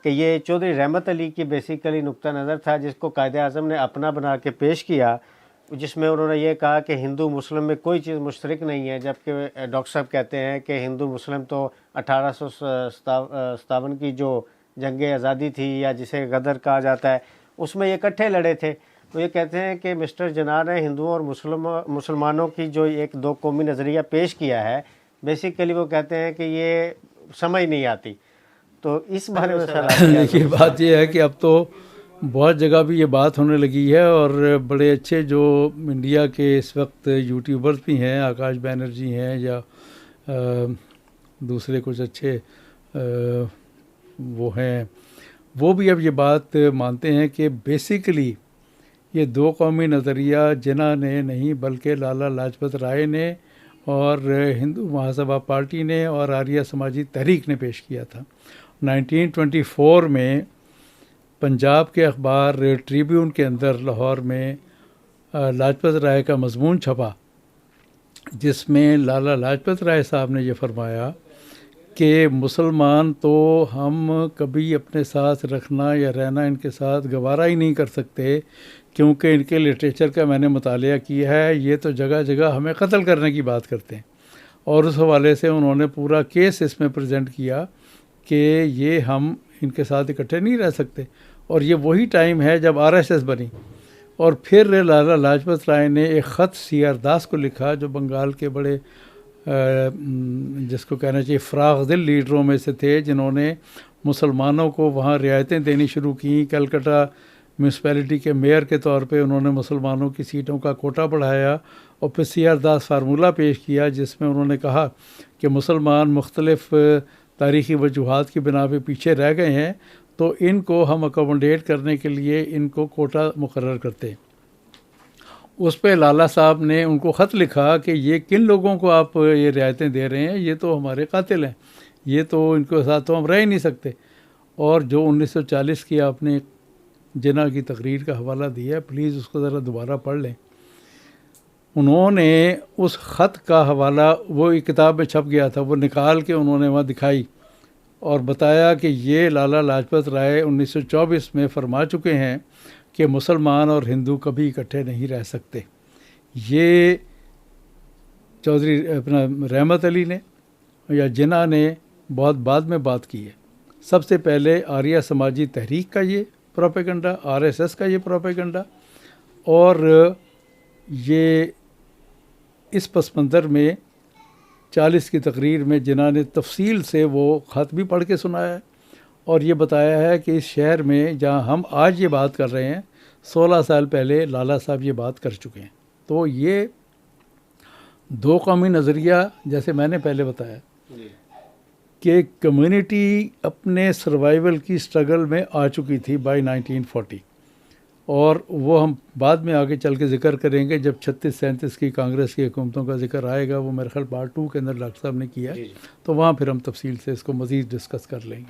कि ये चौधरी रहमत अली की बेसिकली नुक्ता नज़र था, जिसको कायदे आज़म ने अपना बना के पेश किया, जिसमें उन्होंने ये कहा कि हिंदू मुस्लिम में कोई चीज़ मुश्तरक नहीं है, जबकि डॉक्टर साहब कहते हैं कि हिंदू मुस्लिम तो 1857 की जो जंग आज़ादी थी या जिसे गदर कहा जाता है उसमें ये इकट्ठे लड़े थे। तो ये कहते हैं कि मिस्टर जिन्ना ने हिंदुओं और मुसलमानों की जो एक दो कौमी नज़रिया पेश किया है, बेसिकली वो कहते हैं कि ये समझ नहीं आती। तो इस बारे में सर देखिए, बात ये है कि अब तो बहुत जगह भी ये बात होने लगी है और बड़े अच्छे जो इंडिया के इस वक्त यूट्यूबर्स भी हैं, आकाश बैनर्जी हैं या दूसरे कुछ अच्छे वो हैं, वो भी अब ये बात मानते हैं कि बेसिकली ये दो कौमी नज़रिया जिन्ना ने नहीं बल्कि लाला लाजपत राय ने और हिंदू महासभा पार्टी ने और आर्य समाजी तहरीक ने पेश किया था। 1924 में पंजाब के अखबार ट्रिब्यून के अंदर लाहौर में लाजपत राय का मजमून छपा, जिसमें लाला लाजपत राय साहब ने ये फरमाया कि मुसलमान तो हम कभी अपने साथ रखना या रहना इनके साथ गवारा ही नहीं कर सकते, क्योंकि इनके लिटरेचर का मैंने मुतालिया किया है, ये तो जगह जगह हमें कत्ल करने की बात करते हैं। और उस हवाले से उन्होंने पूरा केस इसमें प्रेजेंट किया कि ये हम इनके साथ इकट्ठे नहीं रह सकते। और ये वही टाइम है जब आरएसएस बनी। और फिर लाला लाजपत राय ने एक ख़त सीआर दास को लिखा, जो बंगाल के बड़े जिसको कहना चाहिए फराग दिल लीडरों में से थे, जिन्होंने मुसलमानों को वहाँ रियायतें देनी शुरू की। कलकत्ता म्यूनसिपैलिटी के मेयर के तौर पे उन्होंने मुसलमानों की सीटों का कोटा बढ़ाया और फिर सीआर दास फार्मूला पेश किया, जिसमें उन्होंने कहा कि मुसलमान मुख्तलिफ तारीख़ी वजूहात की बिना पे पीछे रह गए हैं, तो इनको हम अकोमोडेट करने के लिए इनको कोटा मुकर्रर करते। उस पर लाला साहब ने उनको ख़त लिखा कि ये किन लोगों को आप ये रियायतें दे रहे हैं, ये तो हमारे कातिल हैं, ये तो इनके साथ तो हम रह ही नहीं सकते। और जो 1940 की आपने जिन्ना की तकरीर का हवाला दिया है, प्लीज़ उसको ज़रा दोबारा पढ़ लें। उन्होंने उस ख़त का हवाला, वो एक किताब में छप गया था, वो निकाल के उन्होंने वहाँ दिखाई और बताया कि ये लाला लाजपत राय 1924 में फरमा चुके हैं कि मुसलमान और हिंदू कभी इकट्ठे नहीं रह सकते। ये चौधरी अपना रहमत अली ने या जिन्ना ने बहुत बाद में बात की है। सबसे पहले आर्य समाजी तहरीक का ये प्रोपेगेंडा, आरएसएस का ये प्रोपेगेंडा, और ये इस पस मंज़र में 40 की तकरीर में जिन्ना ने तफसील से वो ख़त भी पढ़ के सुनाया है और ये बताया है कि इस शहर में जहाँ हम आज ये बात कर रहे हैं, 16 साल पहले लाला साहब ये बात कर चुके हैं। तो ये दो कौमी नज़रिया, जैसे मैंने पहले बताया कि कम्युनिटी अपने सर्वाइवल की स्ट्रगल में आ चुकी थी बाय 1940, और वो हम बाद में आगे चल के ज़िक्र करेंगे जब 36-37 की कांग्रेस की हुकूमतों का जिक्र आएगा। वो मेरे ख्याल पार्ट 2 के अंदर डॉक्टर साहब ने किया, तो वहाँ फिर हम तफसील से इसको मज़ीद डिस्कस कर लेंगे।